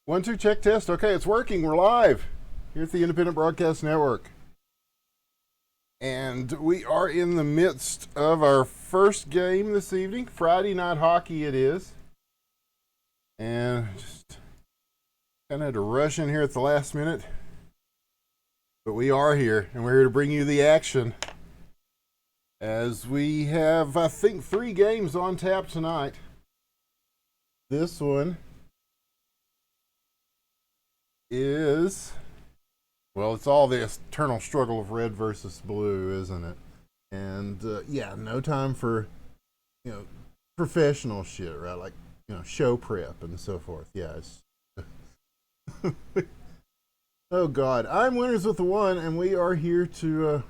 1, 2, check test. Okay, it's working. We're live here at the Independent Broadcast Network. And we are in the midst of our first game this evening. Friday night hockey it is. And just kind of had to rush in here at the last minute. But we are here, and we're here to bring you the action. As we have, I think, 3 games on tap tonight. This one is, well, it's all the eternal struggle of red versus blue, isn't it? And yeah, no time for, professional shit, right? Like, show prep and so forth. Yeah, it's oh God, I'm Winners with the One, and we are here to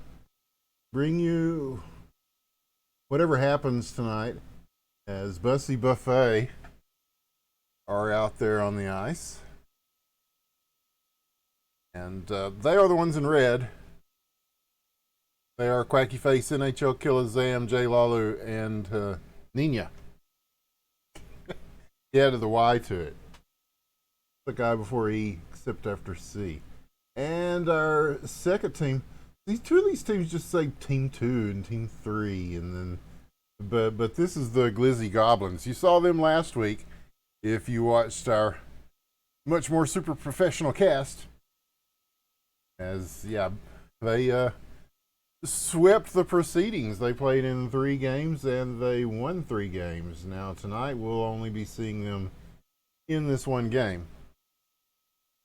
bring you whatever happens tonight as Bussy Buffet are out there on the ice. And they are the ones in red. They are Quacky Face, NHL Killer Zam, Jay Lalu, and Nina. He added the Y to it. The guy before E, except after C. And our second team, these two of these teams just say Team 2 and Team 3, and then but this is the Glizzy Goblins. You saw them last week if you watched our much more super professional cast. As, yeah, they swept the proceedings. They played in 3 games, and they won 3 games. Now, tonight, we'll only be seeing them in this one game.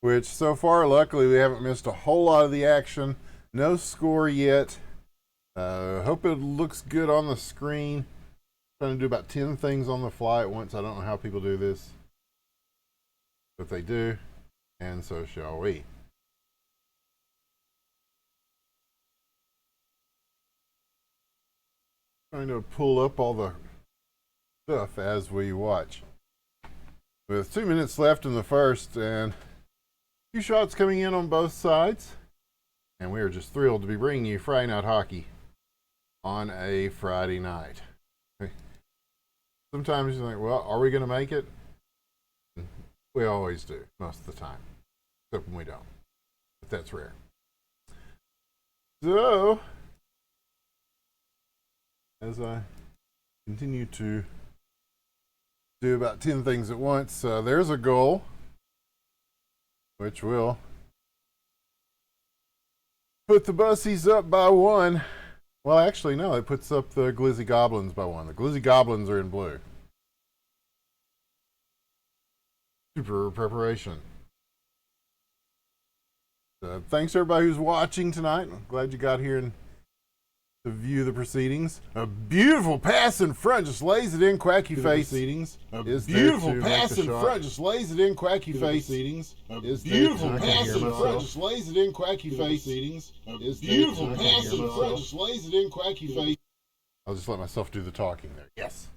Which, so far, luckily, we haven't missed a whole lot of the action. No score yet. Hope it looks good on the screen. Trying to do about 10 things on the fly at once. I don't know how people do this. But they do, and so shall we. Trying to pull up all the stuff as we watch. With 2 minutes left in the first and 2 shots coming in on both sides. And we are just thrilled to be bringing you Friday Night Hockey on a Friday night. Sometimes you think, well, are we going to make it? We always do, most of the time. Except when we don't. But that's rare. So, as I continue to do about 10 things at once, there's a goal, which will put the Bussies up by 1. Well, actually, no, it puts up the Glizzy Goblins by 1. The Glizzy Goblins are in blue. Super preparation. Thanks to everybody who's watching tonight. I'm glad you got here and to view the proceedings. A beautiful pass in front, just lays it in. Quacky Face. A beautiful pass in front, just lays it in. Quacky Face. A beautiful pass in front, just lays it in. Quacky Face. A beautiful pass in front, just lays it in. Quacky Face. I'll just let myself do the talking there. Yes.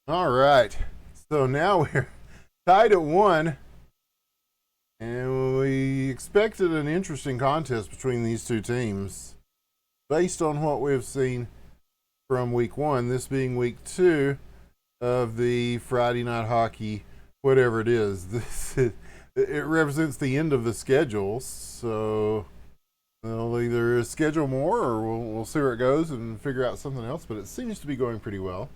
All right. So now we're tied at 1. And we expected an interesting contest between these two teams. Based on what we've seen from week 1, this being week 2 of the Friday night hockey, whatever it is, it represents the end of the schedule. So they'll either schedule more, or we'll see where it goes and figure out something else. But it seems to be going pretty well,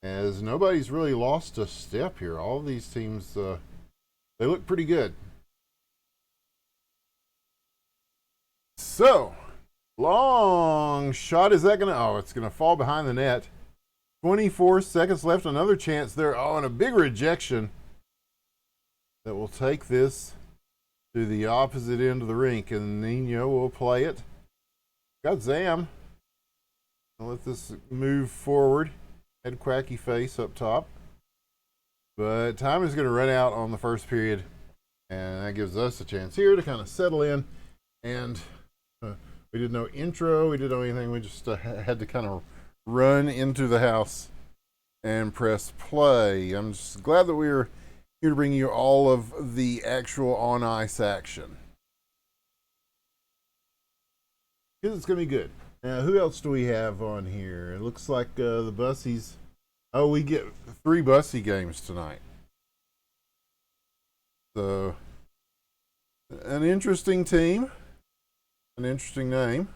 as nobody's really lost a step here. All of these teams, they look pretty good. So, long shot. Is that going to... Oh, it's going to fall behind the net. 24 seconds left. Another chance there. Oh, and a big rejection that will take this to the opposite end of the rink. And Nino will play it. Got Zam. I'll let this move forward. Had Quacky Face up top. But time is going to run out on the first period. And that gives us a chance here to kind of settle in. And... we did no intro, we did no anything, we just had to kind of run into the house and press play. I'm just glad that we were here to bring you all of the actual on-ice action. Because it's going to be good. Now, who else do we have on here? It looks like the Bussies Oh, we get 3 Bussy games tonight. So, an interesting team, an interesting name,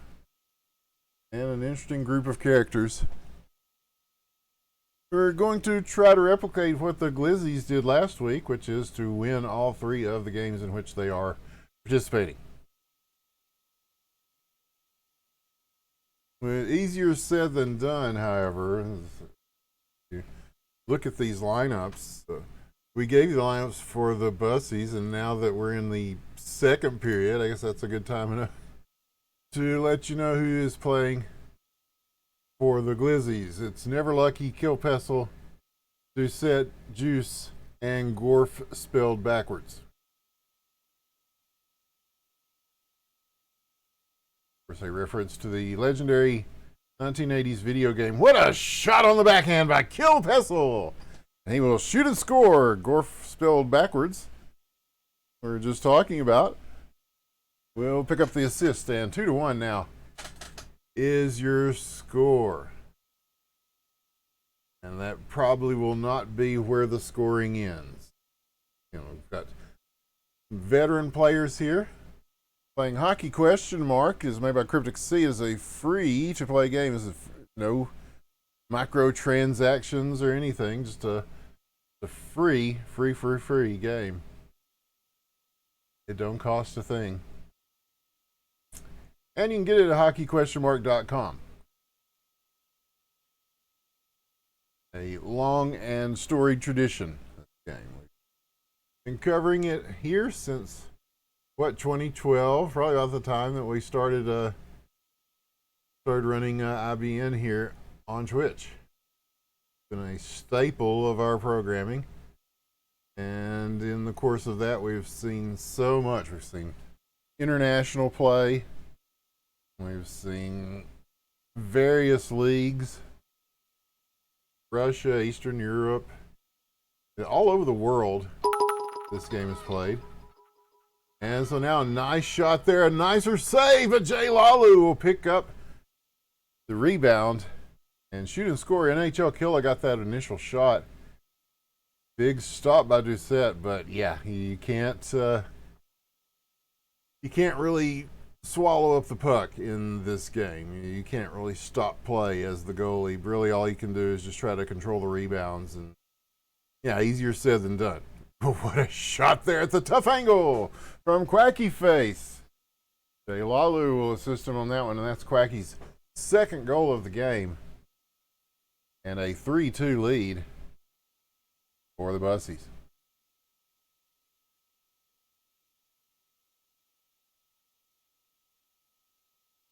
and an interesting group of characters. We're going to try to replicate what the Glizzies did last week, which is to win all 3 of the games in which they are participating. Easier said than done, however. Look at these lineups. We gave you the lineups for the Bussies, and now that we're in the second period, I guess that's a good time enough to let you know who is playing for the Glizzies. It's Never Lucky, Kill Pestle, Doucette, Juice, and Gorf spelled backwards. Of course, a reference to the legendary 1980s video game. What a shot on the backhand by Kill Pestle! And he will shoot and score. Gorf spelled backwards. We were just talking about. We'll pick up the assist, and 2-1 now is your score. And that probably will not be where the scoring ends. You know, we've got veteran players here. Playing Hockey Question Mark is made by Cryptic C. Is a free-to-play game. Is no microtransactions or anything. Just a free game. It don't cost a thing. And you can get it at hockeyquestionmark.com. A long and storied tradition. This game. We've been covering it here since 2012, probably about the time that we started running IBN here on Twitch. It's been a staple of our programming, and in the course of that, we've seen so much. We've seen international play. We've seen various leagues, Russia, Eastern Europe, all over the world. This game is played. And so now a nice shot there, a nicer save, but Jay Lalu will pick up the rebound and shoot and score. NHL Killer got that initial shot. Big stop by Doucette, but yeah, you can't really swallow up the puck in this game. You can't really stop play as the goalie. Really, all you can do is just try to control the rebounds, and yeah, easier said than done. What a shot there at the tough angle from Quacky Face. Jay Lalu will assist him on that one, and that's Quacky's second goal of the game. And a 3-2 lead for the Bussies.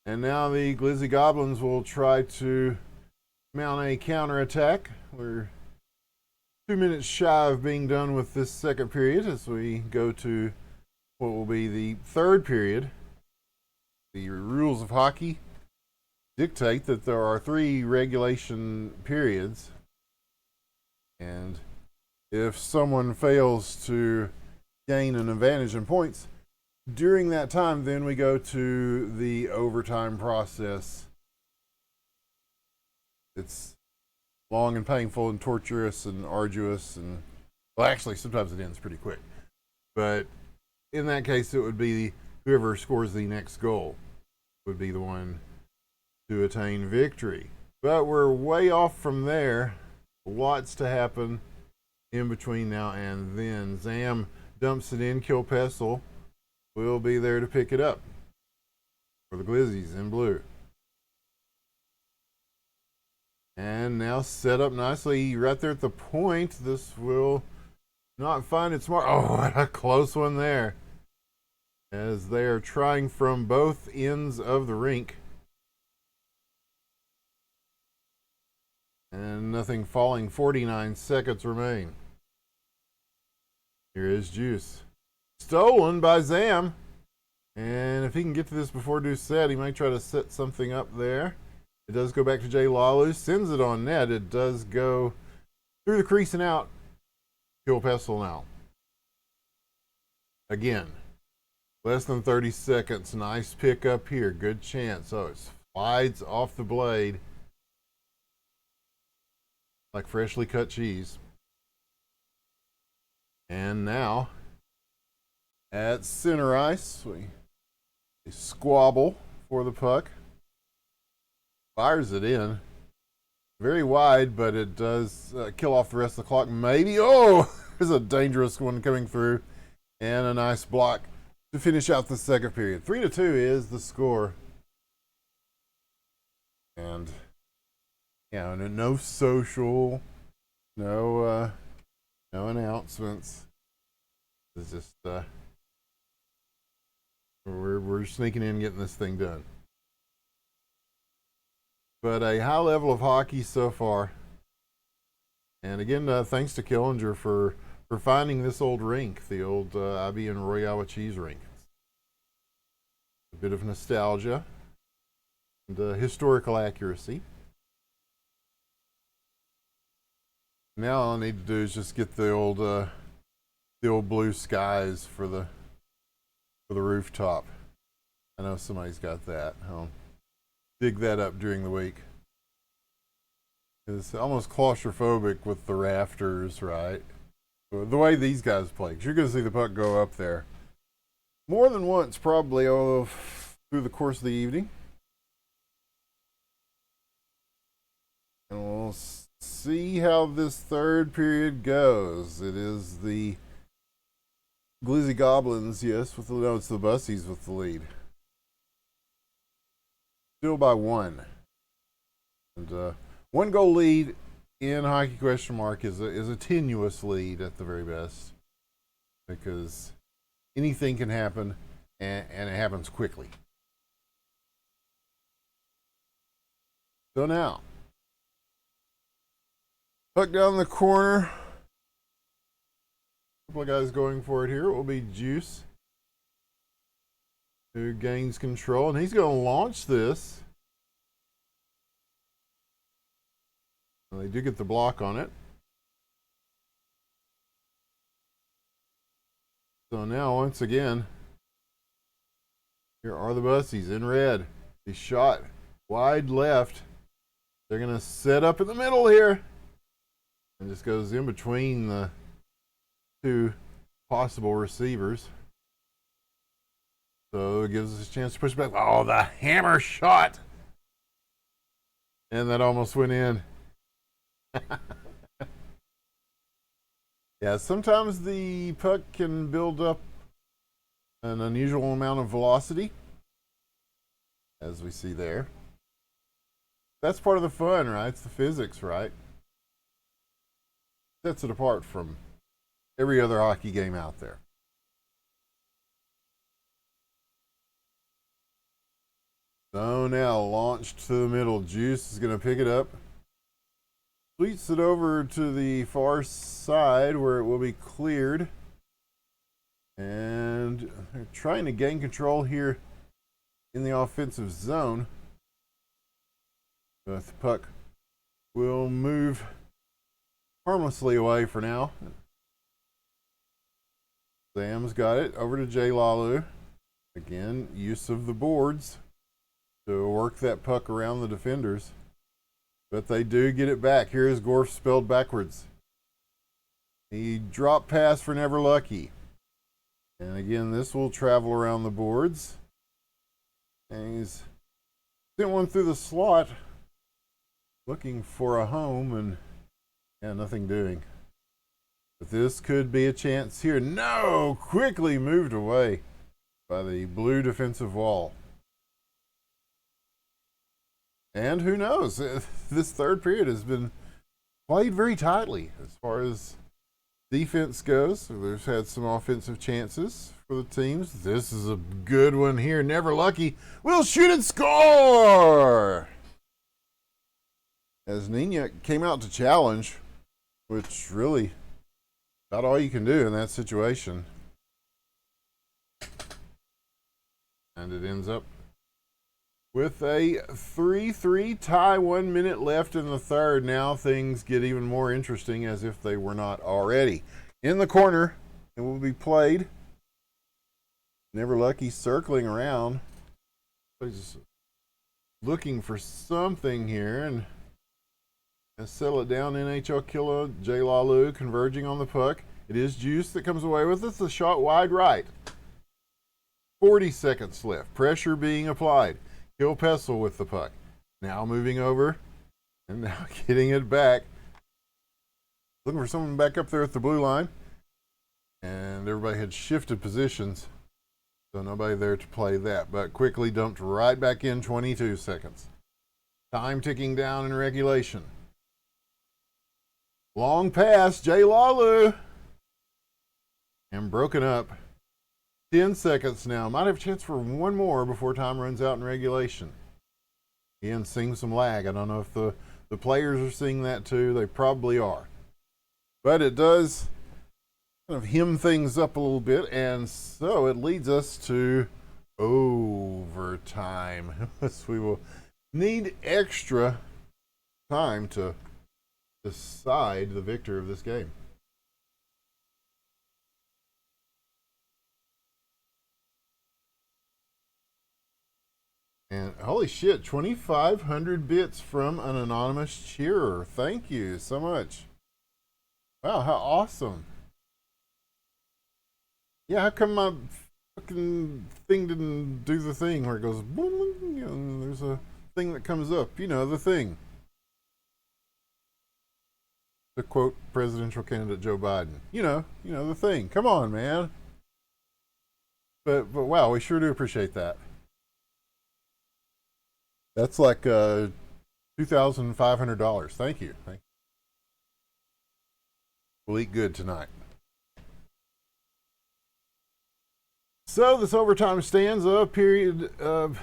And now the Glizzy Goblins will try to mount a counterattack. We're 2 minutes shy of being done with this second period as we go to what will be the third period. The rules of hockey dictate that there are 3 regulation periods, and if someone fails to gain an advantage in points during that time, then we go to the overtime process. It's long and painful and torturous and arduous, and well, actually sometimes it ends pretty quick, but in that case it would be whoever scores the next goal would be the one to attain victory. But we're way off from there. Lots to happen in between now and then. Zam dumps it in. Kill Pestle will be there to pick it up for the Glizzies in blue. And now set up nicely right there at the point. This will not find its mark. Oh, what a close one there. As they are trying from both ends of the rink. And nothing falling. 49 seconds remain. Here is Juice. Stolen by Zam. And if he can get to this before Doucette, he might try to set something up there. It does go back to Jay Lalu. Sends it on net. It does go through the crease and out. Kill Pestle now. Again. Less than 30 seconds. Nice pick up here. Good chance. Oh, it slides off the blade. like freshly cut cheese. And now, at center ice, we squabble for the puck. Fires it in. Very wide, but it does kill off the rest of the clock. Maybe. Oh, there's a dangerous one coming through. And a nice block to finish out the second period. 3-2 is the score. And, yeah, no social, no announcements. It's just, we're sneaking in and getting this thing done. But a high level of hockey so far. And again, thanks to Killinger for finding this old rink, the old IB and Royawa cheese rink. A bit of nostalgia and historical accuracy. Now all I need to do is just get the old blue skies for the rooftop. I know somebody's got that. I'll dig that up during the week. It's almost claustrophobic with the rafters, right? The way these guys play, 'cause you're going to see the puck go up there more than once, probably through the course of the evening. And we'll see how this third period goes. It is the Glizzy Goblins, yes, it's the Bussies with the lead. Still by 1. And 1-goal lead in Hockey Question Mark is a tenuous lead at the very best, because anything can happen, and it happens quickly. So now, puck down the corner. A couple of guys going for it here. It will be Juice, who gains control, and he's going to launch this. Well, they do get the block on it. So now, once again, here are the Bussies in red. He shot wide left. They're going to set up in the middle here. And just goes in between the two possible receivers. So it gives us a chance to push back. Oh, the hammer shot. And that almost went in. Yeah, sometimes the puck can build up an unusual amount of velocity, as we see there. That's part of the fun, right? It's the physics, right? Sets it apart from every other hockey game out there. So now, launched to the middle. Juice is going to pick it up. Fleets it over to the far side where it will be cleared. And they're trying to gain control here in the offensive zone. But the puck will move harmlessly away for now. Sam's got it over to Jay Lalu. Again, use of the boards to work that puck around the defenders. But they do get it back. Here is Gorf spelled backwards. He dropped pass for Never Lucky. And again, this will travel around the boards. And he's sent one through the slot, looking for a home, and yeah, nothing doing. But this could be a chance here. No! Quickly moved away by the blue defensive wall. And who knows? This third period has been played very tightly as far as defense goes. So there's had some offensive chances for the teams. This is a good one here. Never Lucky will shoot and score! As Nina came out to challenge, which really about all you can do in that situation. And it ends up with a 3-3 tie, 1 minute left in the third. Now things get even more interesting, as if they were not already. In the corner, it will be played. Never Lucky circling around. He's looking for something here, and And settle it down. NHL killer J. Lalu converging on the puck. It is Juice that comes away with it. The shot wide right. 40 seconds left. Pressure being applied. Kill Pessel with the puck. Now moving over. And now getting it back. Looking for someone back up there at the blue line. And everybody had shifted positions. So nobody there to play that. But quickly dumped right back in. 22 seconds. Time ticking down in regulation. Long pass. J. Lalu. And broken up. 10 seconds now. Might have a chance for one more before time runs out in regulation. Again, seeing some lag. I don't know if the players are seeing that too. They probably are. But it does kind of hem things up a little bit, and so it leads us to overtime. We will need extra time to decide the victor of this game. And holy shit, 2,500 bits from an anonymous cheerer. Thank you so much. Wow, how awesome. Yeah, how come my fucking thing didn't do the thing where it goes boom, and there's a thing that comes up, you know, the thing. To quote presidential candidate Joe Biden. You know, the thing. Come on, man. But wow, we sure do appreciate that. That's like $2,500. Thank you. We'll eat good tonight. So this overtime stanza period of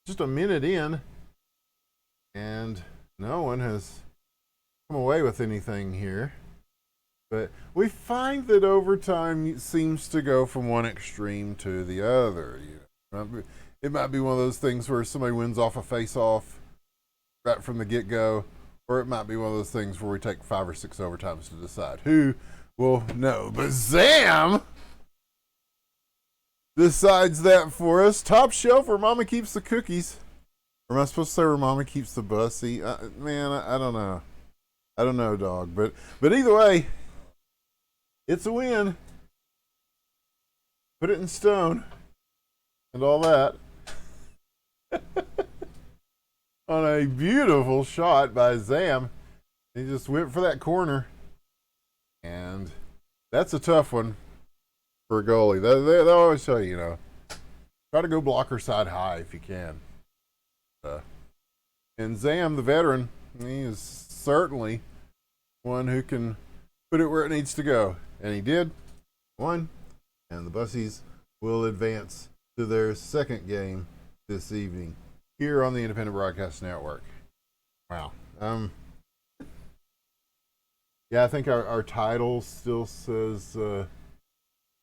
just a minute in, and no one has come away with anything here. But we find that overtime seems to go from one extreme to the other. It might be one of those things where somebody wins off a face-off right from the get-go, or it might be one of those things where we take 5 or 6 overtimes to decide. Who will know? But Zam decides that for us. Top shelf where Mama keeps the cookies. Or am I supposed to say where Mama keeps the bussy? Man, I don't know. I don't know, dog. But either way, it's a win. Put it in stone and all that. On a beautiful shot by Zam. He just went for that corner. And that's a tough one for a goalie. They always tell you, try to go blocker side high if you can. And Zam, the veteran, he is certainly one who can put it where it needs to go. And he did. Won. And the Bussies will advance to their second game this evening here on the Independent Broadcast Network. Wow. Yeah, I think our title still says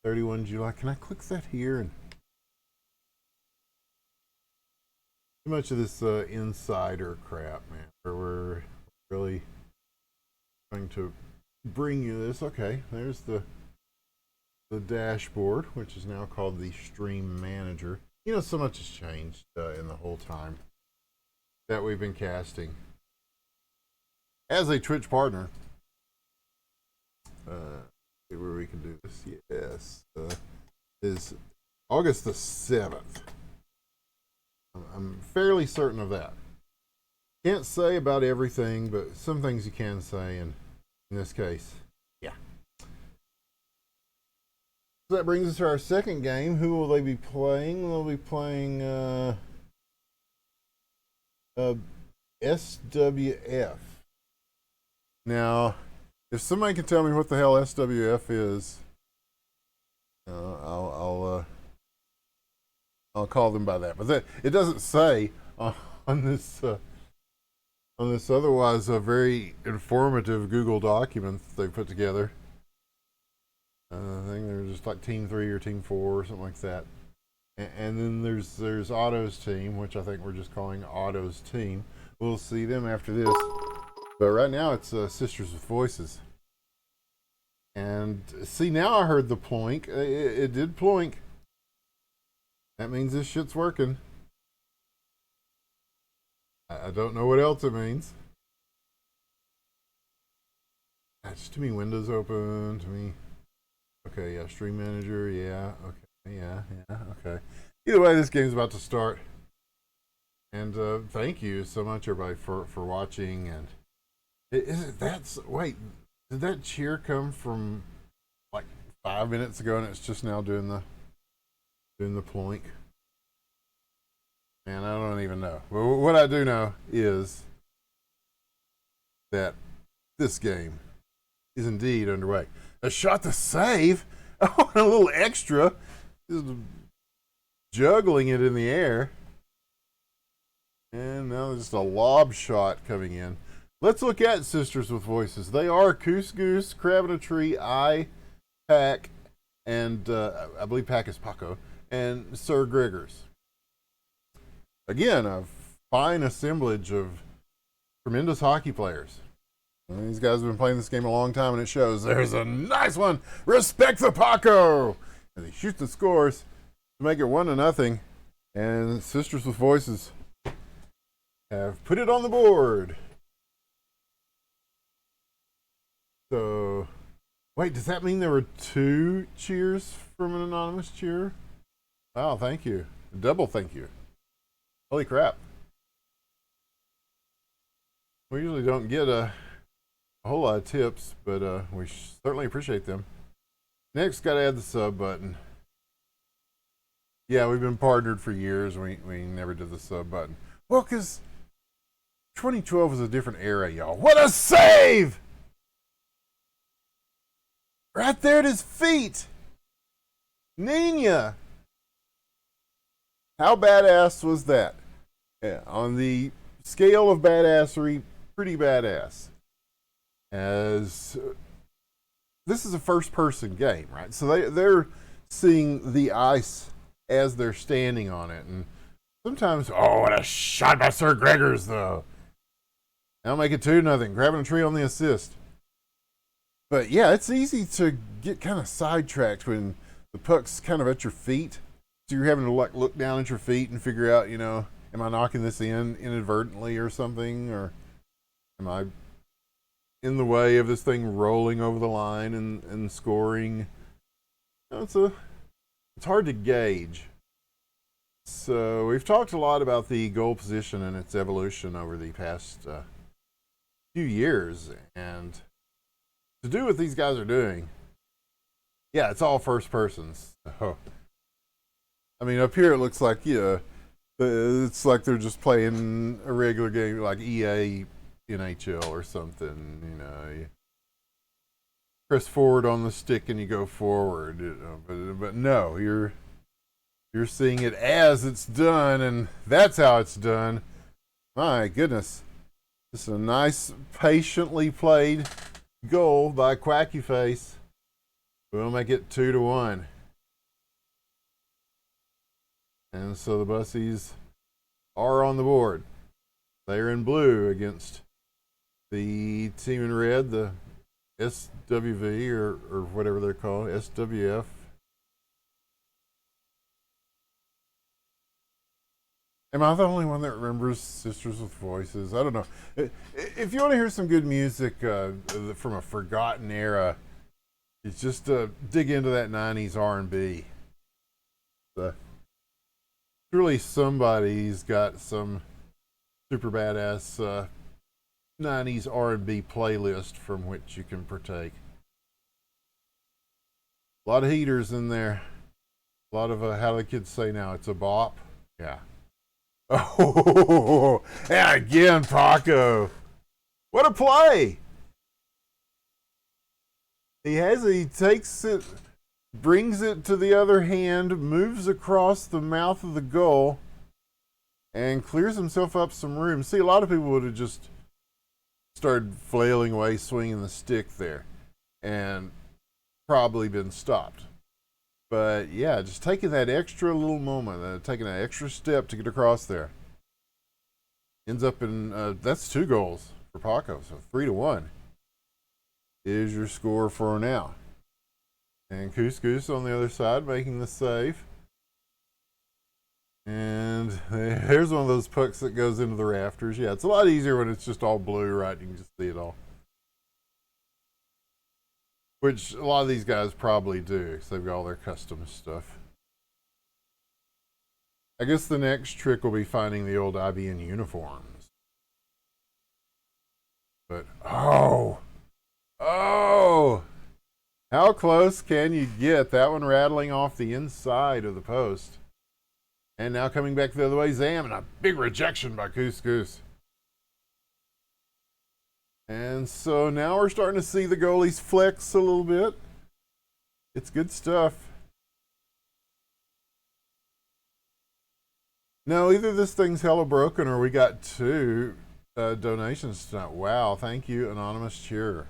31 July. Can I click that here? And too much of this insider crap, man. Where we're really trying to bring you this. Okay, there's the dashboard, which is now called the Stream Manager. So much has changed in the whole time that we've been casting. As a Twitch partner, see where we can do this. Yes, is August the 7th. I'm fairly certain of that. Can't say about everything, but some things you can say, and in this case, yeah. So that brings us to our second game. Who will they be playing? They'll be playing SWF. Now, if somebody can tell me what the hell SWF is, I'll call them by that. But it doesn't say on this otherwise very informative Google document that they put together. I think they're just like Team 3 or Team 4 or something like that. And then there's Otto's team, which I think we're just calling Otto's team. We'll see them after this. But right now it's Sisters with Voices. And see, now I heard the ploink. It did ploink. That means this shit's working. I don't know what else it means. That's too many windows open to me. Okay, yeah, stream manager, yeah, okay, yeah, okay. Either way, this game's about to start. And thank you so much, everybody, for watching. And wait, did that cheer come from like 5 minutes ago, and it's just now doing the ploink? Man, I don't even know. But what I do know is that this game is indeed underway. A shot to save. Oh, and a little extra. Just juggling it in the air. And now there's just a lob shot coming in. Let's look at Sisters with Voices. They are Coos Goose, Crab in a Tree, I, Pack, and I believe Pack is Paco, and Sir Gregors. Again, a fine assemblage of tremendous hockey players. And these guys have been playing this game a long time, and it shows. There's a nice one. Respect the Paco! And he shoots and scores to make it 1-0. And Sisters with Voices have put it on the board. So, wait, does that mean there were 2 cheers from an anonymous cheer? Wow, thank you. Double thank you. Holy crap. We usually don't get a whole lot of tips, but we certainly appreciate them. Next, got to add the sub button. Yeah, we've been partnered for years. We never did the sub button. Well, because 2012 was a different era, y'all. What a save! Right there at his feet. Nina. How badass was that? Yeah, on the scale of badassery, pretty badass. As this is a first-person game, right? So they're seeing the ice as they're standing on it, and sometimes, oh, what a shot by Sir Gregors, though. Now make it 2-0. Grabbing a tree on the assist. But yeah, it's easy to get kind of sidetracked when the puck's kind of at your feet. So you're having to like look down at your feet and figure out, am I knocking this in inadvertently or something, or am I in the way of this thing rolling over the line and scoring? It's hard to gauge. So we've talked a lot about the goal position and its evolution over the past few years, and to do what these guys are doing, yeah, it's all first persons. So, I mean, up here it looks like, it's like they're just playing a regular game like EA NHL or something. You press forward on the stick and you go forward. But no, you're seeing it as it's done, and that's how it's done. My goodness, this is a nice, patiently played goal by Quacky Face. We'll make it 2-1. And so the Bussies are on the board. They're in blue against the team in red, the SWV or whatever they're called, SWF. Am I the only one that remembers Sisters with Voices? I don't know. If you want to hear some good music from a forgotten era, it's just dig into that 90s R&B. Surely somebody's got some super badass 90s R&B playlist from which you can partake. A lot of heaters in there. A lot of, how the kids say now, it's a bop. Yeah. Oh, and again, Paco. What a play! He takes it, brings it to the other hand, moves across the mouth of the goal, and clears himself up some room. See, a lot of people would have just started flailing away, swinging the stick there, and probably been stopped. But yeah, just taking that extra little moment, taking that extra step to get across there. Ends up in, that's 2 goals for Paco, so 3-1 is your score for now. And Couscous on the other side making the save. And here's one of those pucks that goes into the rafters. Yeah, it's a lot easier when it's just all blue, right? You can just see it all. which a lot of these guys probably do, because they've got all their custom stuff. I guess the next trick will be finding the old IBN uniforms. But, oh, how close can you get? That one rattling off the inside of the post. And now coming back the other way, Zam, and a big rejection by Couscous. And so now we're starting to see the goalies flex a little bit. It's good stuff. No, either this thing's hella broken or we got two donations tonight. Wow, thank you, Anonymous Cheer.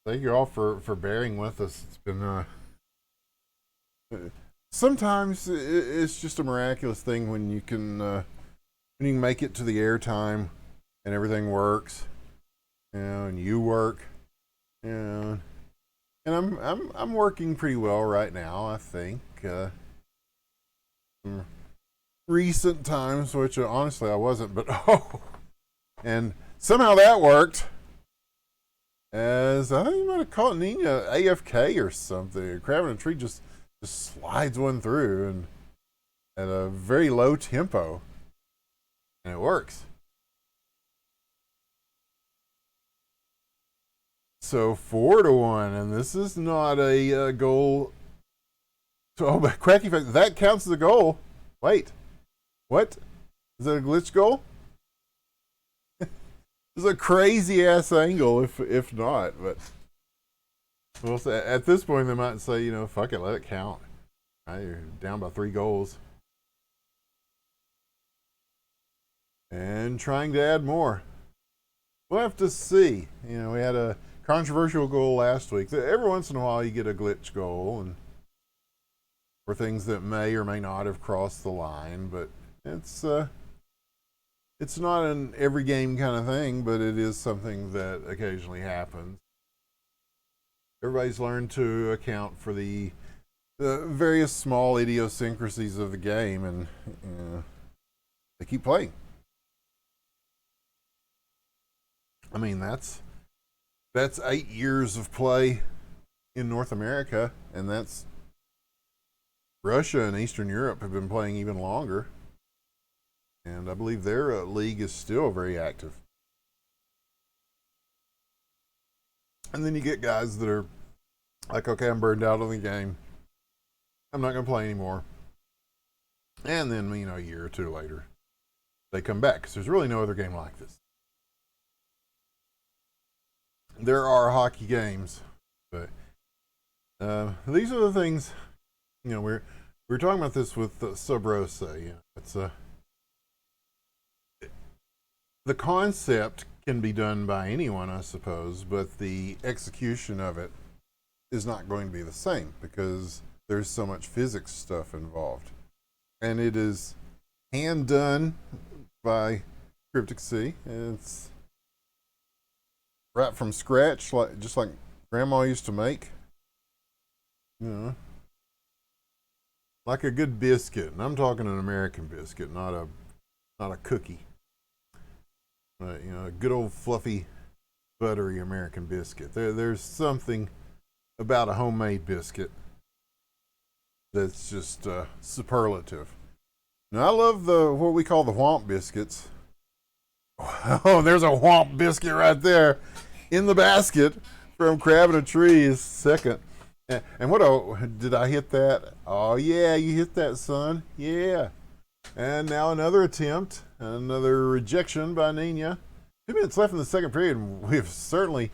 Thank you all for bearing with us. It's been sometimes it's just a miraculous thing when you can make it to the airtime and everything works, and you work, and I'm working pretty well right now. I think recent times, which honestly I wasn't, but and somehow that worked. As I think you might have caught Nina AFK or something. Crabbing a tree just slides one through and at a very low tempo, and it works. So 4-1, and this is not a goal. Oh, but Cracky Face, that counts as a goal. Wait, what? Is that a glitch goal? It's a crazy ass angle, if not, but well, at this point they might say, fuck it, let it count. Right, you're down by 3 goals. And trying to add more. We'll have to see. We had a controversial goal last week. Every once in a while you get a glitch goal, and for things that may or may not have crossed the line, but it's not an every game kind of thing, but it is something that occasionally happens. Everybody's learned to account for the various small idiosyncrasies of the game, and they keep playing. I mean, that's 8 years of play in North America, and that's Russia and Eastern Europe have been playing even longer. And I believe their league is still very active. And then you get guys that are like, okay, I'm burned out on the game. I'm not going to play anymore. And then, a year or two later, they come back because there's really no other game like this. There are hockey games, but these are the things, we were talking about this with Sub Rosa. It's the concept can be done by anyone, I suppose, but the execution of it is not going to be the same because there's so much physics stuff involved. And it is hand done by Cryptic Sea. It's right from scratch, just like Grandma used to make. Like a good biscuit. And I'm talking an American biscuit, not a cookie. A good old fluffy, buttery American biscuit. There's something about a homemade biscuit that's just superlative. Now I love what we call the whomp biscuits. Oh, there's a whomp biscuit right there in the basket from Crabbing a Tree is second. And did I hit that? Oh yeah, you hit that, son. Yeah. And now another attempt, another rejection by Nina. 2 minutes left in the second period, and we've certainly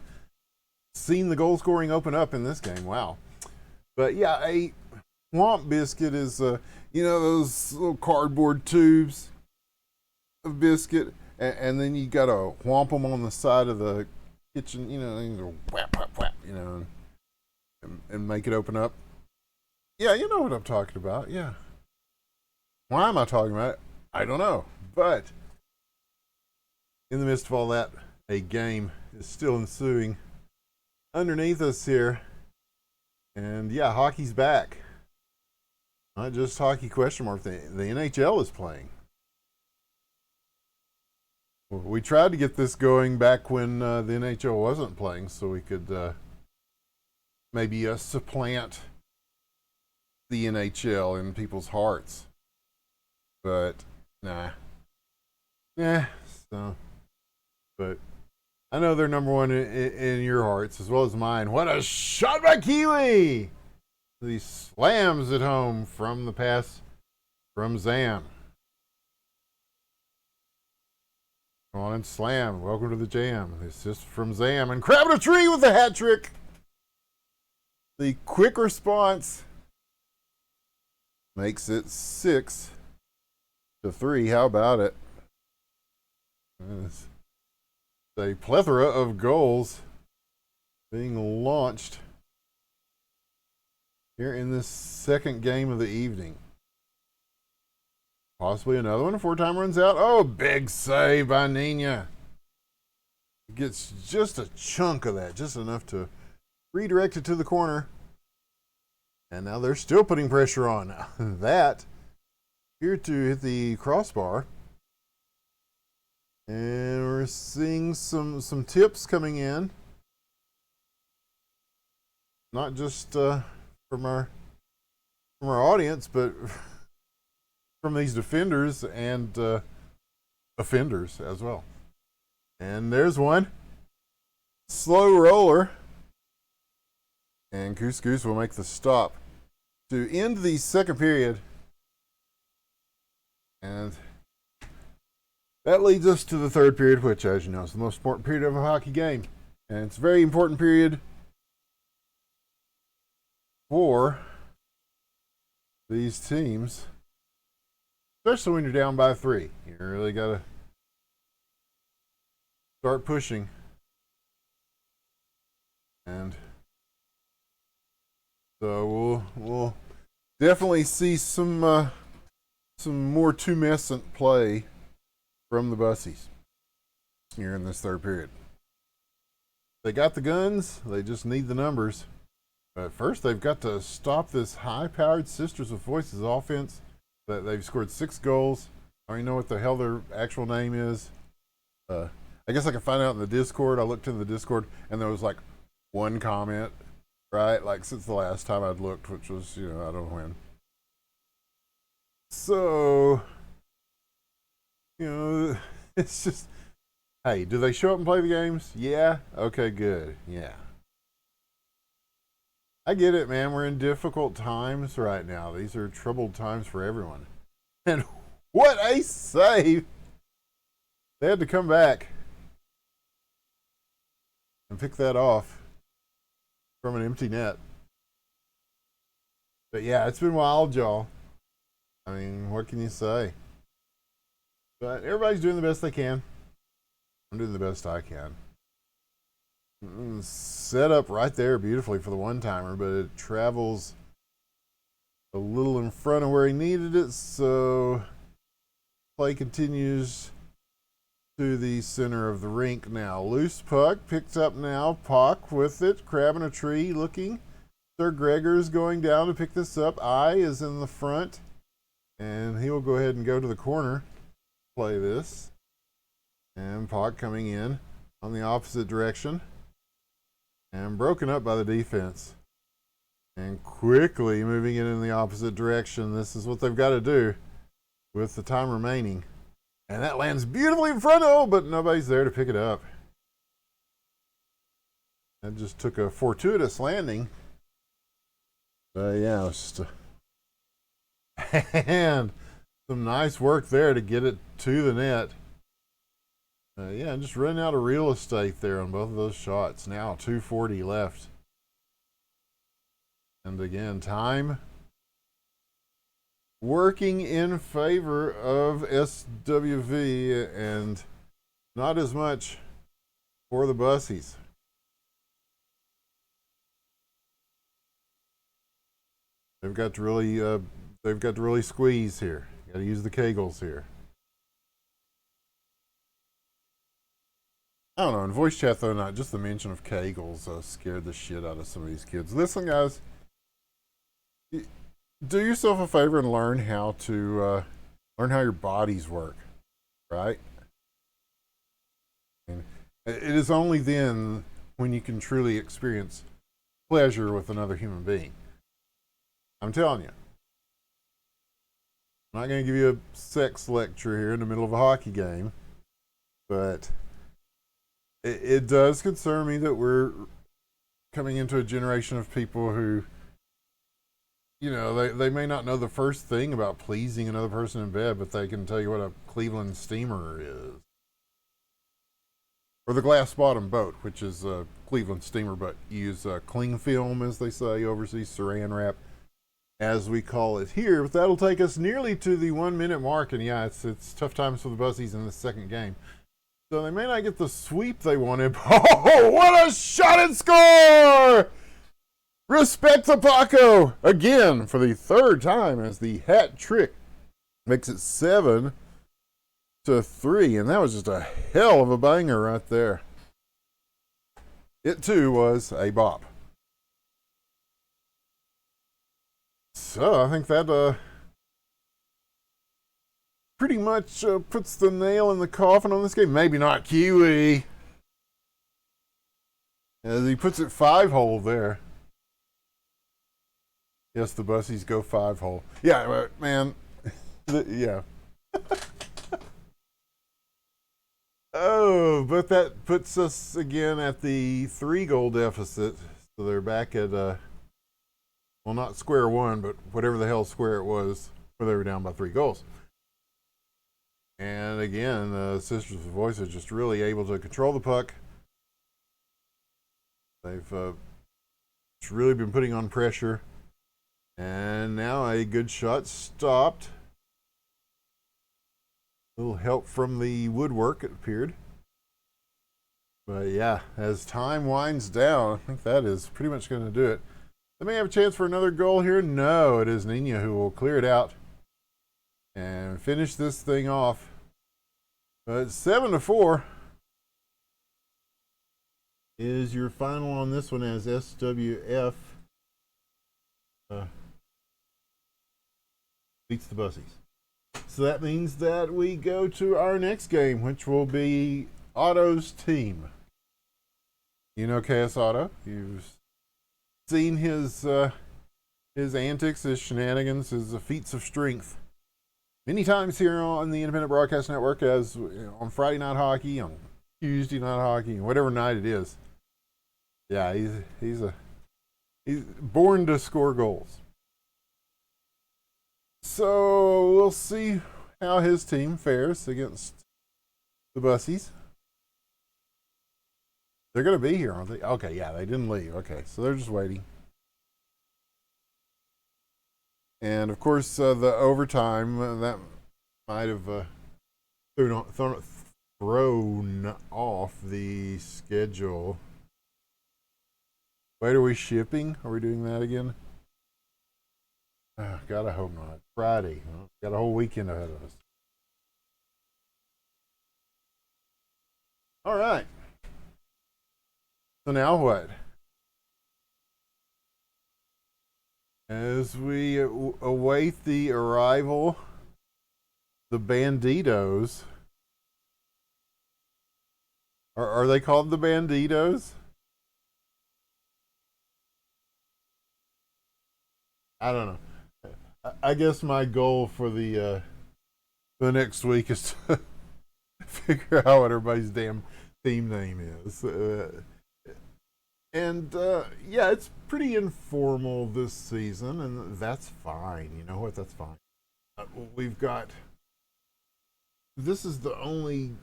seen the goal scoring open up in this game. Wow. But yeah, a whomp biscuit is, those little cardboard tubes of biscuit, and then you got to whomp them on the side of the kitchen, whap, whap, whap, and make it open up. Yeah, you know what I'm talking about. Yeah. Why am I talking about it? I don't know. But in the midst of all that, a game is still ensuing underneath us here. And yeah, hockey's back. Not just hockey question mark. The NHL is playing. We tried to get this going back when the NHL wasn't playing, so we could maybe supplant the NHL in people's hearts. But nah. So, but I know they're number one in your hearts as well as mine. What a shot by Keeley! He slams it home from the pass from Zam. Come on and slam. Welcome to the jam. It's just from Zam and crabbing a tree with a hat trick. The quick response makes it 6-3. How about it? It's a plethora of goals being launched here in this second game of the evening. Possibly another one before time runs out. Oh, big save by Nina. Gets just a chunk of that, just enough to redirect it to the corner. And now they're still putting pressure on. That here to hit the crossbar. And we're seeing some tips coming in. Not just from our audience, but from these defenders and offenders as well. And there's one. Slow roller. And Couscous will make the stop to end the second period. And that leads us to the third period, which, as you know, is the most important period of a hockey game. And it's a very important period for these teams, especially when you're down by 3. You really got to start pushing. And so we'll definitely see some more tumescent play from the Bussies here in this third period. They got the guns, they just need the numbers. But first, they've got to stop this high-powered Sisters of Voices offense. That they've scored 6 goals. I don't even know what the hell their actual name is. I guess I can find out in the Discord. I looked in the Discord, and there was like one comment, right? Like since the last time I'd looked, which was, I don't know when. So, it's just, hey, do they show up and play the games? Yeah? Okay, good. Yeah. I get it, man. We're in difficult times right now. These are troubled times for everyone. And what a save! They had to come back and pick that off from an empty net. But yeah, it's been wild, y'all. I mean, what can you say? But everybody's doing the best they can. I'm doing the best I can. Set up right there beautifully for the one-timer, but it travels a little in front of where he needed it, so play continues to the center of the rink now. Loose puck, picked up now, Puck with it, crabbing a tree, looking. Sir Gregor's going down to pick this up. I is in the front, and he will go ahead and go to the corner, play this. And Puck coming in on the opposite direction. And broken up by the defense. And quickly moving it in the opposite direction. This is what they've got to do with the time remaining. And that lands beautifully in front of, but nobody's there to pick it up. That just took a fortuitous landing. But yeah, it was just and some nice work there to get it to the net. Yeah, just running out of real estate there on both of those shots. Now 2:40 left. And again, time working in favor of SWV and not as much for the Bussies. They've got to really squeeze here. Got to use the Kegels here. I don't know, in voice chat though, not just the mention of Kegels scared the shit out of some of these kids. Listen, guys, do yourself a favor and learn how your bodies work, right? It is only then when you can truly experience pleasure with another human being. I'm telling you. I'm not going to give you a sex lecture here in the middle of a hockey game, but it does concern me that we're coming into a generation of people who, they may not know the first thing about pleasing another person in bed, but they can tell you what a Cleveland steamer is. Or the glass bottom boat, which is a Cleveland steamer, but you use cling film, as they say overseas, saran wrap, as we call it here. But that'll take us nearly to the 1 minute mark, and yeah, it's tough times for the Bussies in the second game. So they may not get the sweep they wanted. Oh, what a shot and score! Respect to Paco again for the third time as the hat trick makes it 7-3, and that was just a hell of a banger right there. It too was a bop. So I think that pretty much puts the nail in the coffin on this game. Maybe not Kiwi, as he puts it 5-hole there. Yes, the Bussies go 5-hole. Yeah, man. Yeah. Oh, but that puts us again at the 3-goal deficit. So they're back at, well, not square one, but whatever the hell square it was, where they were down by 3 goals. And again, Sisters of Voice are just really able to control the puck. They've really been putting on pressure. And now a good shot stopped. A little help from the woodwork, it appeared. But yeah, as time winds down, I think that is pretty much going to do it. They may have a chance for another goal here. No, it is Nina who will clear it out and finish this thing off. But 7-4 is your final on this one, as SWF beats the Bussies. So that means that we go to our next game, which will be Otto's team. You know KS Otto. You've seen his antics, his shenanigans, his feats of strength many times here on the Independent Broadcast Network, as on Friday Night Hockey, on Tuesday Night Hockey, whatever night it is. Yeah, he's born to score goals. So we'll see how his team fares against the Bussies. They're going to be here, aren't they? Okay, yeah, they didn't leave. Okay, so they're just waiting. And of course, the overtime that might have thrown off the schedule. Wait, are we shipping? Are we doing that again? God, I hope not. Friday. Got a whole weekend ahead of us. All right. So now what? As we await the arrival, the Banditos. Are they called the Banditos? I don't know. I guess my goal for the next week is to figure out what everybody's damn theme name is. Yeah, it's pretty informal this season, and that's fine. You know what? That's fine. We've got. This is the only.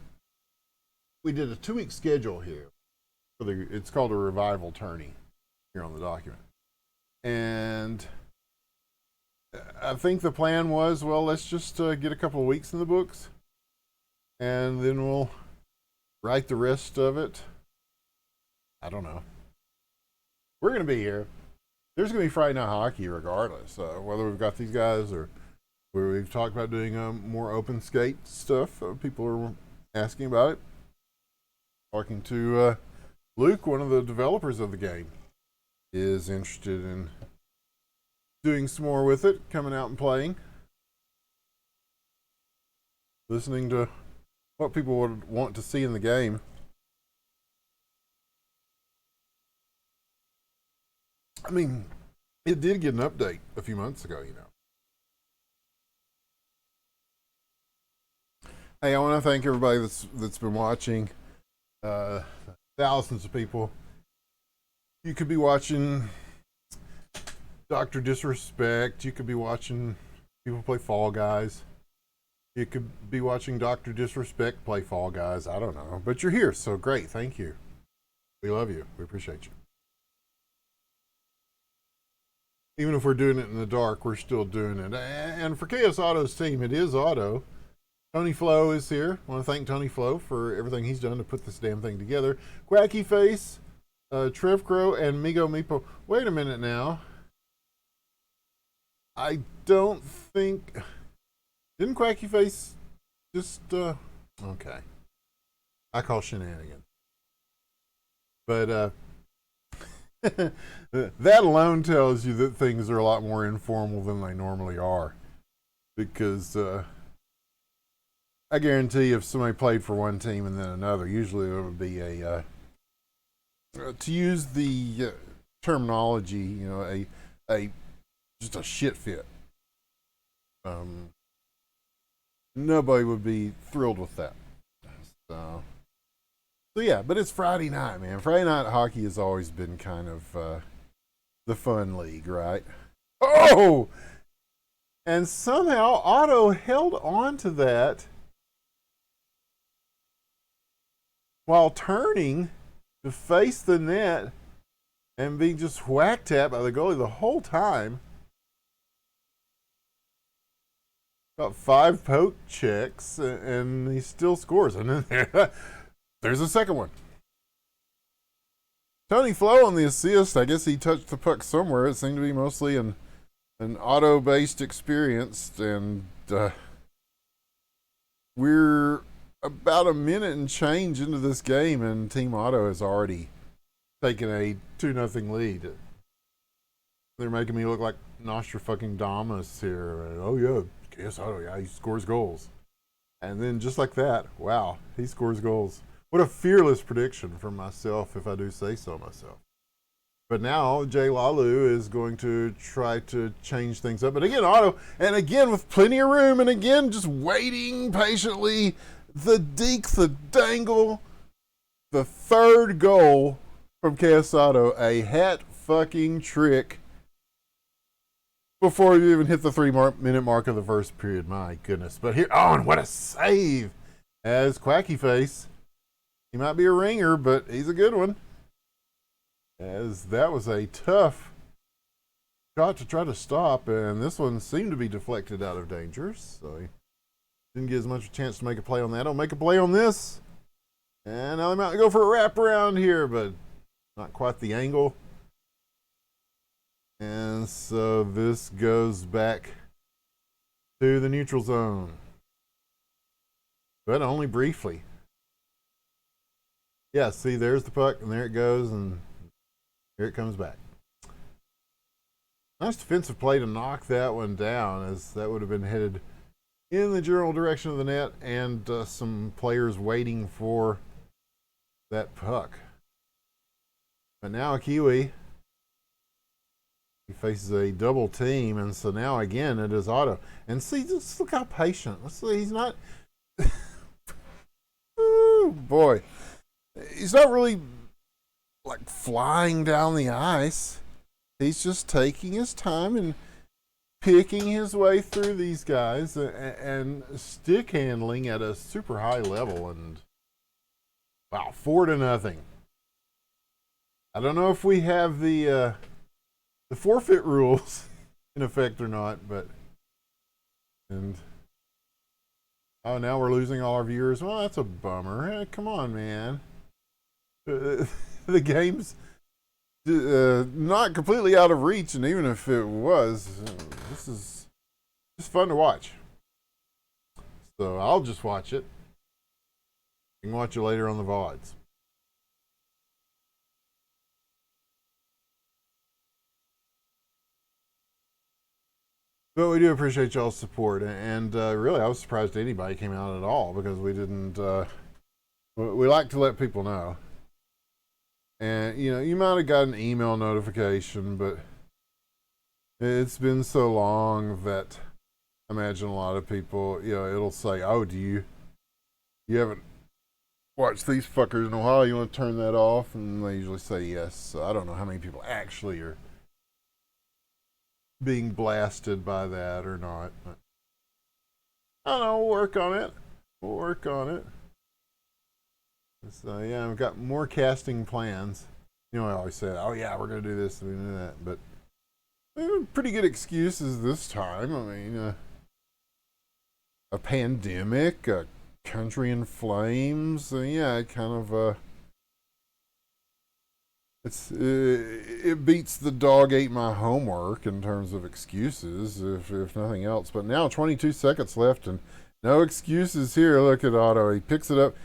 We did a 2-week schedule here. It's called a revival tourney here on the document, and I think the plan was, well, let's just get a couple of weeks in the books, and then we'll write the rest of it. I don't know. We're going to be here. There's going to be Friday Night Hockey regardless, whether we've got these guys or where we've talked about doing more open skate stuff. People are asking about it. Talking to Luke, one of the developers of the game, is interested in doing some more with it, coming out and playing, listening to what people would want to see in the game. I mean, it did get an update a few months ago, you know. Hey, I want to thank everybody that's been watching. Thousands of people. You could be watching Dr. Disrespect. You could be watching people play Fall Guys. You could be watching Dr. Disrespect play Fall Guys. I don't know. But you're here, so great. Thank you. We love you. We appreciate you. Even if we're doing it in the dark, we're still doing it. And for Chaos Auto's team, it is Auto. Tony Flo is here. I want to thank Tony Flo for everything he's done to put this damn thing together. Quacky Face, Trev Crow, and Migo Meepo. Wait a minute now. I don't think... Didn't Quacky Face just... Okay. I call shenanigans. But that alone tells you that things are a lot more informal than they normally are. Because I guarantee if somebody played for one team and then another, usually it would be a... to use the terminology, you know, just a shit fit. Nobody would be thrilled with that. So yeah, but it's Friday night, man. Friday night hockey has always been kind of the fun league, right? Oh! And somehow Otto held on to that while turning to face the net and being just whacked at by the goalie the whole time. About 5 poke checks, and he still scores. And then there's a second one. Tony Flo on the assist. I guess he touched the puck somewhere. It seemed to be mostly an auto-based experience. And we're about a minute and change into this game, and Team Auto has already taken a 2-0 lead. They're making me look like Nostradamus here. Oh, yeah. Yes, Otto, yeah, he scores goals. And then just like that, wow, he scores goals. What a fearless prediction from myself, if I do say so myself. But now, Jay Lalu is going to try to change things up. But again, Otto, and again with plenty of room, and again just waiting patiently. The deke, the dangle, the third goal from KS Otto, a hat fucking trick. Before you even hit the 3-minute mark of the first period. My goodness. But here, oh, and what a save as Quacky Face. He might be a ringer, but he's a good one. As that was a tough shot to try to stop, and this one seemed to be deflected out of danger, so he didn't get as much a chance to make a play on that. I'll make a play on this. And now they might go for a wraparound here, but not quite the angle. And so this goes back to the neutral zone. But only briefly. Yeah, see, there's the puck, and there it goes, and here it comes back. Nice defensive play to knock that one down, as that would have been headed in the general direction of the net, and some players waiting for that puck. But now a Kiwi. He faces a double team, and so now again it is Otto. And see, just look how patient. Let's see, he's not. Oh boy, he's not really like flying down the ice. He's just taking his time and picking his way through these guys and stick handling at a super high level. And wow, 4-0. I don't know if we have the forfeit rules in effect or not, but oh, now we're losing all our viewers. Well, that's a bummer. Hey, come on, man. The game's not completely out of reach, and even if it was, this is just fun to watch. So I'll just watch it. You can watch it later on the VODs. But we do appreciate y'all's support, and really, I was surprised anybody came out at all, because we didn't. We like to let people know. And, you know, you might have got an email notification, but it's been so long that I imagine a lot of people, you know, it'll say, oh, you haven't watched these fuckers in a while, you want to turn that off? And they usually say yes. So I don't know how many people actually are being blasted by that or not. But I don't know, we'll work on it. We'll work on it. So yeah, I've got more casting plans. You know, I always said, oh yeah, we're going to do this and we do that. But pretty good excuses this time. I mean, a pandemic, a country in flames. Yeah, it kind of it beats the dog ate my homework in terms of excuses, if nothing else. But now 22 seconds left and no excuses here. Look at Otto. He picks it up,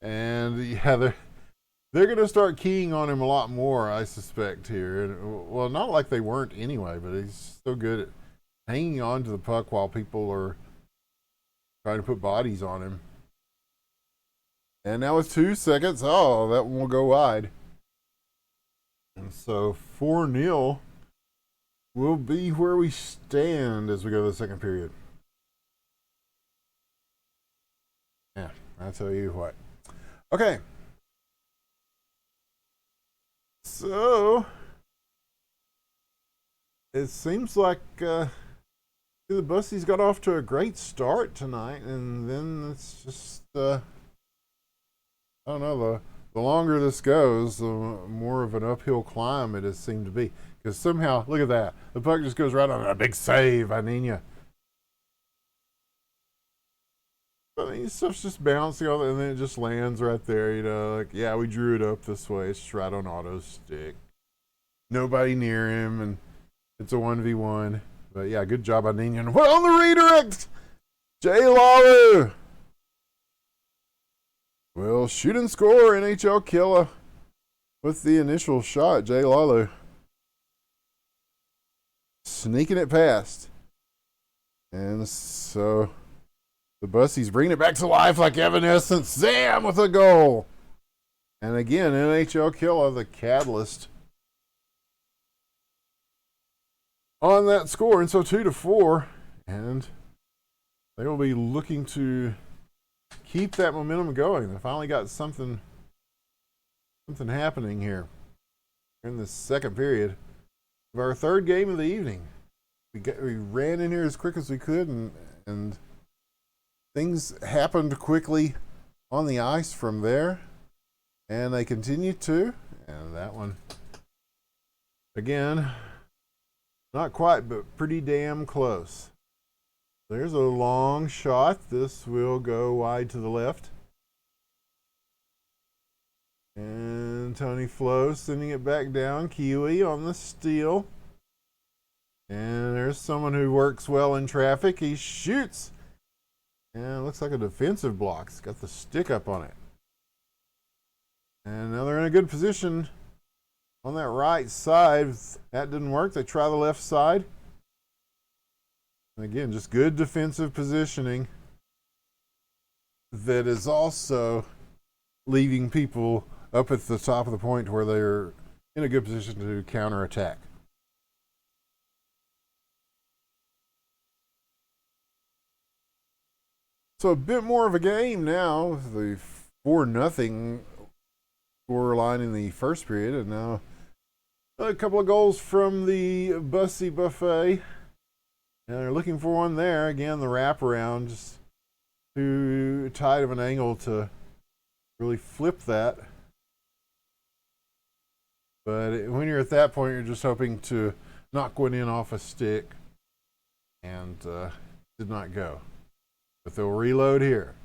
and yeah, they're going to start keying on him a lot more, I suspect, here. And, well, not like they weren't anyway, but he's so good at hanging on to the puck while people are trying to put bodies on him. And now with 2 seconds, oh, that one will go wide. And so 4-0 will be where we stand as we go to the second period. Yeah, I'll tell you what. Okay. So it seems like the Bussies got off to a great start tonight, and then it's just I don't know, the longer this goes, the more of an uphill climb it has seemed to be. Because somehow, look at that, the puck just goes right on a big save, Anina. But I mean, stuff's just bouncing on, and then it just lands right there. You know, like, yeah, we drew it up this way. It's just right on Otto's stick. Nobody near him, and it's a 1v1. But yeah, good job, Anina. And what on the redirect? Jay Lawler will shoot and score. NHL killer with the initial shot. Jay Lawler sneaking it past. And so the Bussies bringing it back to life like Evanescence. Zam with a goal. And again, NHL killer, the catalyst on that score. And so 2-4. And they will be looking to keep that momentum going. They finally got something happening here in the second period of our third game of the evening. We ran in here as quick as we could, and things happened quickly on the ice from there, and they continued to. And that one, again, not quite, but pretty damn close. There's a long shot. This will go wide to the left. And Tony Flo sending it back down. Kiwi on the steal. And there's someone who works well in traffic. He shoots. And it looks like a defensive block. It's got the stick up on it. And now they're in a good position on that right side. That didn't work. They try the left side. And again, just good defensive positioning that is also leaving people up at the top of the point where they're in a good position to counterattack. So a bit more of a game now with the 4-0 scoreline in the first period, and now a couple of goals from the Bussy Buffet. And they're looking for one there. Again, the wraparound, just too tight of an angle to really flip that. But when you're at that point, you're just hoping to knock one in off a stick. And did not go. But they'll reload here.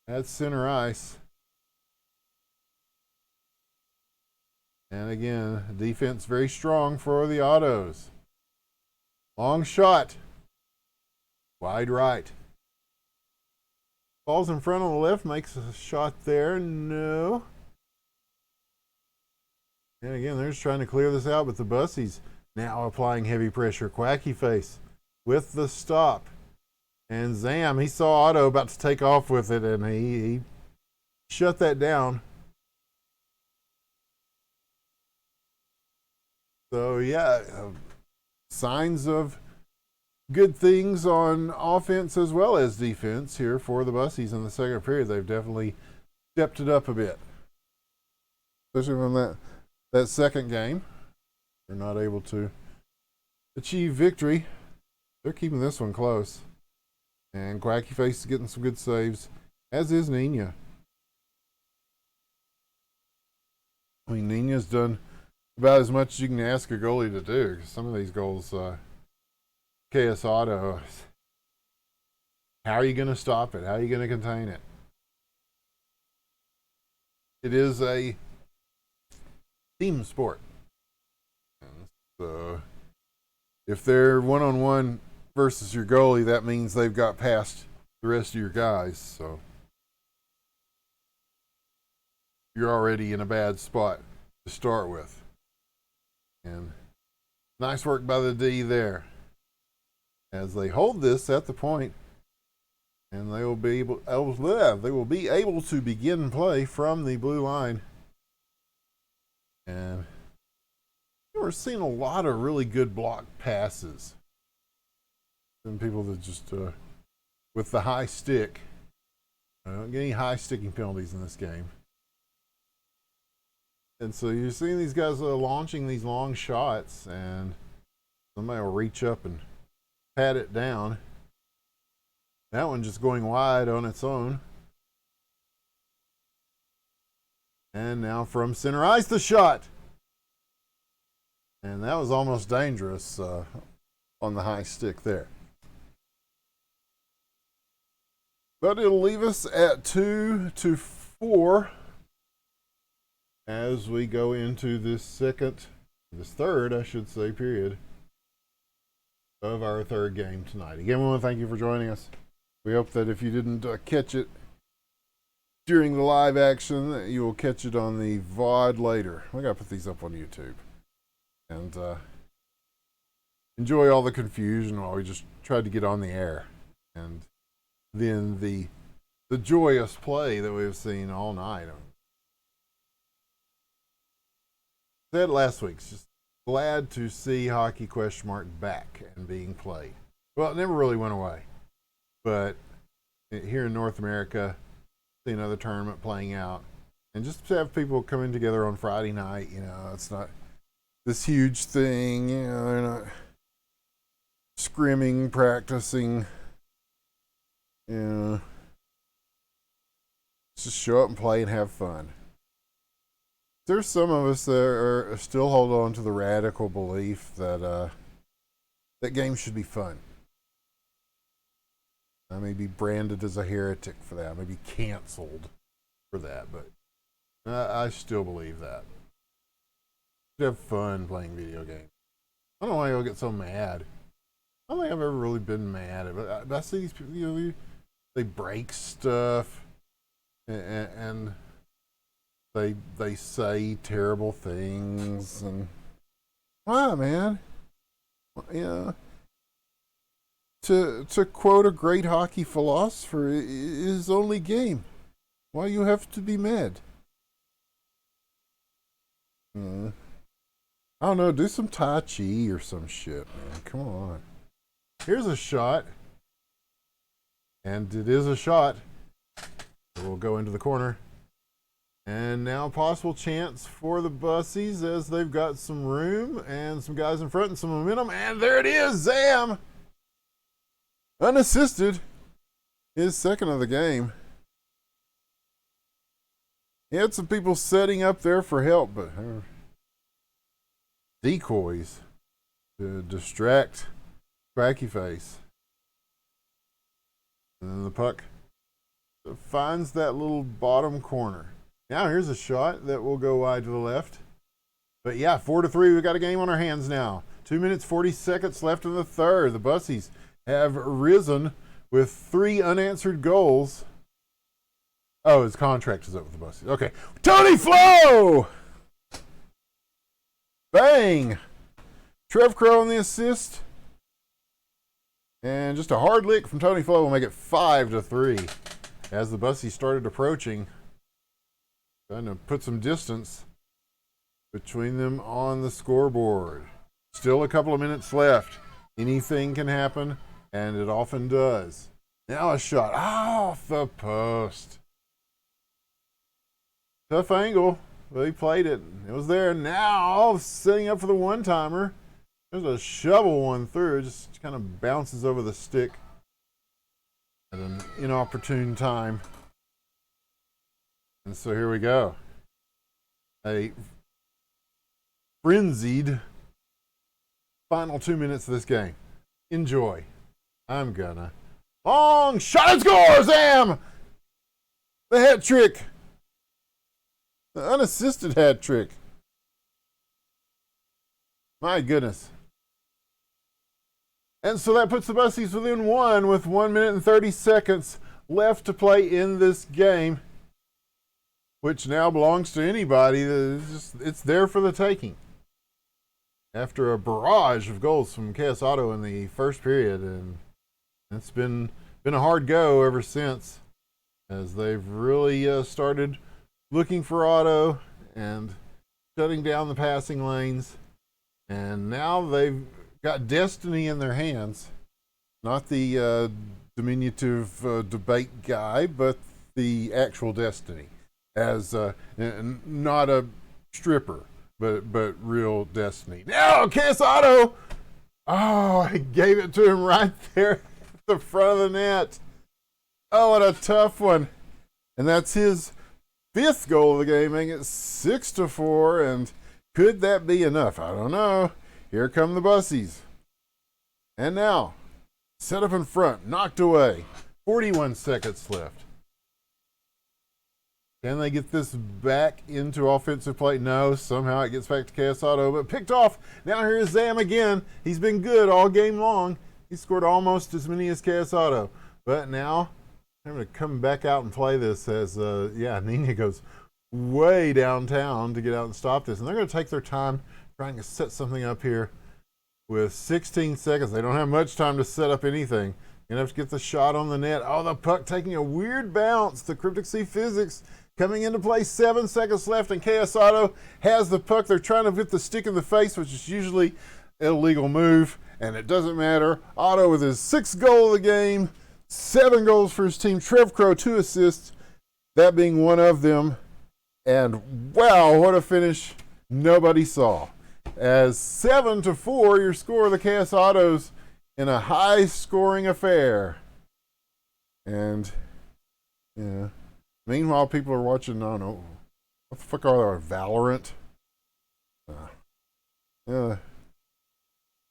That's center ice. And again, defense very strong for the Autos. Long shot. Wide right. Falls in front on the left, makes a shot there. No. And again, they're just trying to clear this out, but the Bussies now applying heavy pressure. Quacky face with the stop. And Zam, he saw Otto about to take off with it, and he shut that down. So, yeah, signs of good things on offense as well as defense here for the Bussies in the second period. They've definitely stepped it up a bit, especially from that second game. They're not able to achieve victory. They're keeping this one close. And Quacky Face is getting some good saves, as is Nina. I mean, Nina's done about as much as you can ask a goalie to do. Some of these goals, KS Auto, how are you going to stop it? How are you going to contain it? It is a team sport. So if they're one-on-one versus your goalie, that means they've got past the rest of your guys. So you're already in a bad spot to start with. And nice work by the D there, as they hold this at the point, and they will be able to begin play from the blue line. And we're seeing a lot of really good block passes. And people that just with the high stick. I don't get any high sticking penalties in this game. And so you're seeing these guys launching these long shots, and somebody will reach up and pat it down. That one just going wide on its own. And now from center ice, the shot. And that was almost dangerous on the high stick there. But it'll leave us at 2-4 as we go into this third, I should say, period of our third game tonight. Again, we want to thank you for joining us. We hope that if you didn't catch it during the live action, that you will catch it on the VOD later. We got to put these up on YouTube. And enjoy all the confusion while we just tried to get on the air. And then the joyous play that we've seen all night. I said last week, just glad to see hockey ? Back and being played. Well, it never really went away. But here in North America, see another tournament playing out. And just to have people coming together on Friday night, it's not this huge thing, they're not scrimming, practicing, just show up and play and have fun. There's some of us that are still hold on to the radical belief that that games should be fun. I may be branded as a heretic for that. I may be canceled for that, but I still believe that. Have fun playing video games. I don't know why y'all get so mad. I don't think I've ever really been mad at it, but I see these people, they break stuff, and they say terrible things, and why, man? To quote a great hockey philosopher, it is only game. Why you have to be mad? I don't know, do some Tai Chi or some shit, man. Come on. Here's a shot. And it is a shot. It will go into the corner. And now possible chance for the Bussies as they've got some room and some guys in front and some momentum. And there it is, Zam! Unassisted. His second of the game. He had some people setting up there for help, but decoys to distract Quacky Face. And then the puck finds that little bottom corner. Now here's a shot that will go wide to the left. But yeah, 4-3, we've got a game on our hands now. 2 minutes, 40 seconds left in the third. The Bussies have risen with 3 unanswered goals. Oh, his contract is up with the Bussies. Okay. Tony Flo! Bang! Trev Crow on the assist. And just a hard lick from Tony Flo will make it 5-3. As the Bussies started approaching, trying to put some distance. between them on the scoreboard. Still a couple of minutes left. Anything can happen, and it often does. Now a shot off the post. Tough angle, but he played it. It was there. Now setting up for the one-timer. There's a shovel one through. It just kind of bounces over the stick at an inopportune time. And so here we go. A frenzied final 2 minutes of this game. Enjoy. I'm gonna. Long shot and score! Zam! The hat trick. The unassisted hat trick. My goodness. And so that puts the Bussies within one with 1 minute and 30 seconds left to play in this game, which now belongs to anybody. It's there for the taking. After a barrage of goals from KS Auto in the first period, and it's been a hard go ever since, as they've really started looking for Auto and shutting down the passing lanes, and now they've got destiny in their hands. Not the diminutive debate guy, but the actual destiny, as not a stripper, but real destiny. Now KS Auto, I gave it to him right there at the front of the net. Oh, what a tough one. And that's his 5th goal of the game, making it 6-4. And could that be enough? I don't know. Here come the Bussies. And now, set up in front, knocked away. 41 seconds left. Can they get this back into offensive play? No, somehow it gets back to KS Auto, but picked off. Now here's Zam again. He's been good all game long. He scored almost as many as KS Auto. But now, I'm going to come back out and play this as, Nina goes way downtown to get out and stop this. And they're going to take their time trying to set something up here with 16 seconds. They don't have much time to set up anything. You're going to have to get the shot on the net. Oh, the puck taking a weird bounce. The Cryptic Sea physics coming into play. 7 seconds left, and KS Auto has the puck. They're trying to get the stick in the face, which is usually an illegal move, and it doesn't matter. Auto with his 6th goal of the game, 7 goals for his team. Trev Crow, 2 assists, that being one of them. And wow, what a finish nobody saw. As 7-4, your score of the KS Autos in a high-scoring affair. And, yeah. Meanwhile, people are watching, I don't know, what the fuck are they, Valorant?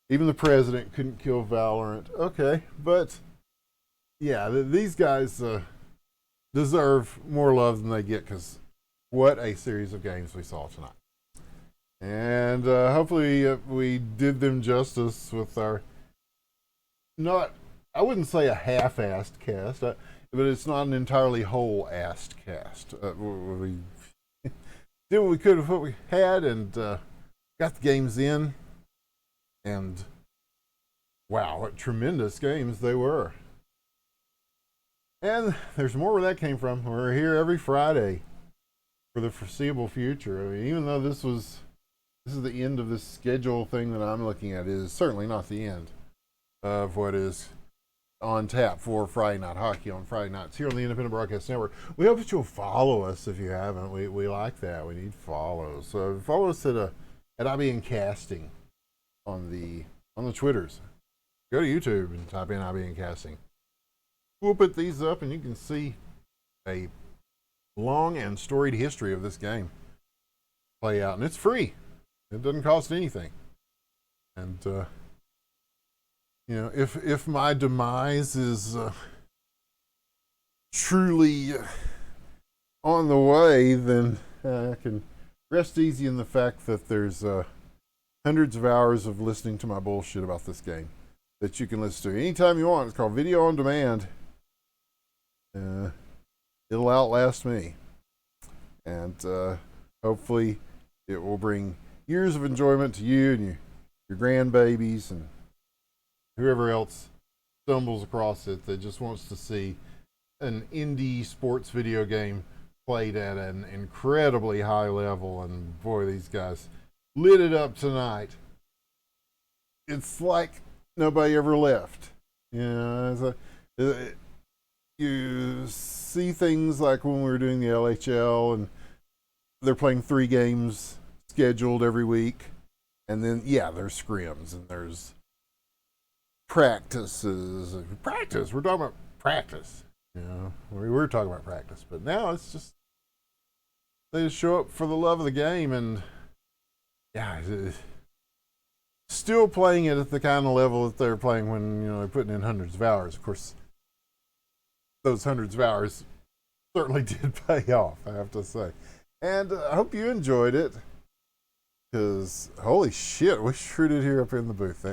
Even the president couldn't kill Valorant. Okay, but, yeah, these guys deserve more love than they get, because what a series of games we saw tonight. And hopefully we did them justice with our, I wouldn't say a half-assed cast, but it's not an entirely whole-assed cast. We did what we could with what we had, and got the games in. And wow, what tremendous games they were. And there's more where that came from. We're here every Friday for the foreseeable future. I mean, even though this is the end of this schedule thing that I'm looking at, it is certainly not the end of what is on tap for Friday Night Hockey on Friday nights here on the Independent Broadcast Network. We hope that you'll follow us if you haven't. We like that. We need follows. So follow us at IBN Casting on the Twitters. Go to YouTube and type in IBN Casting. We'll put these up and you can see a long and storied history of this game play out, and it's free. It doesn't cost anything. And if my demise is truly on the way, then I can rest easy in the fact that there's hundreds of hours of listening to my bullshit about this game that you can listen to anytime you want. It's called Video on Demand. It'll outlast me. And hopefully it will bring years of enjoyment to you and your grandbabies and whoever else stumbles across it that just wants to see an indie sports video game played at an incredibly high level, and boy, these guys lit it up tonight. It's like nobody ever left. You see things like when we were doing the LHL, and they're playing 3 games scheduled every week, and then there's scrims and there's practices. Practice. We're talking about practice. We were talking about practice, but now it's just they just show up for the love of the game, and still playing it at the kind of level that they're playing when they're putting in hundreds of hours. Of course, those hundreds of hours certainly did pay off, I have to say. And I hope you enjoyed it, because holy shit, we sure did here up in the booth.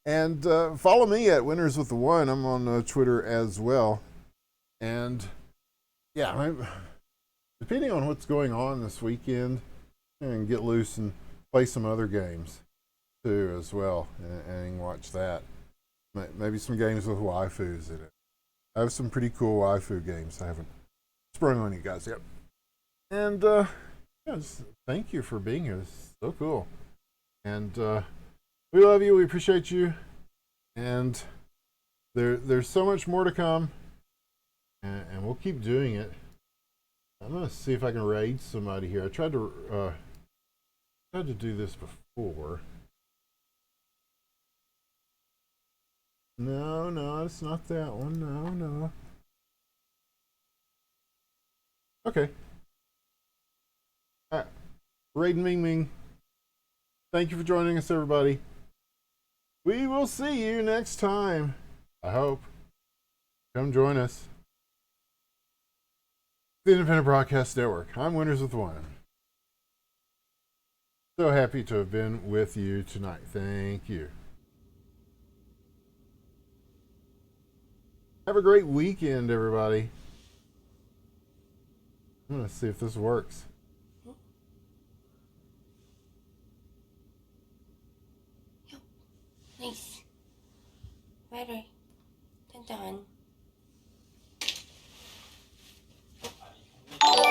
And follow me at Winners with the One. I'm on Twitter as well. And depending on what's going on this weekend, and get loose and play some other games too as well, and watch that. Maybe some games with waifus in it. I have some pretty cool waifu games I haven't sprung on you guys yet. And just thank you for being here. This is so cool. And we love you. We appreciate you. And there's so much more to come. And we'll keep doing it. I'm going to see if I can raid somebody here. I tried to do this before. No, it's not that one. No. Okay. Raiden Ming Ming. Thank you for joining us, everybody. We will see you next time. I hope. Come join us. The Independent Broadcast Network. I'm Winners with One. So happy to have been with you tonight. Thank you. Have a great weekend, everybody. I'm going to see if this works. Nice. Ready. Done.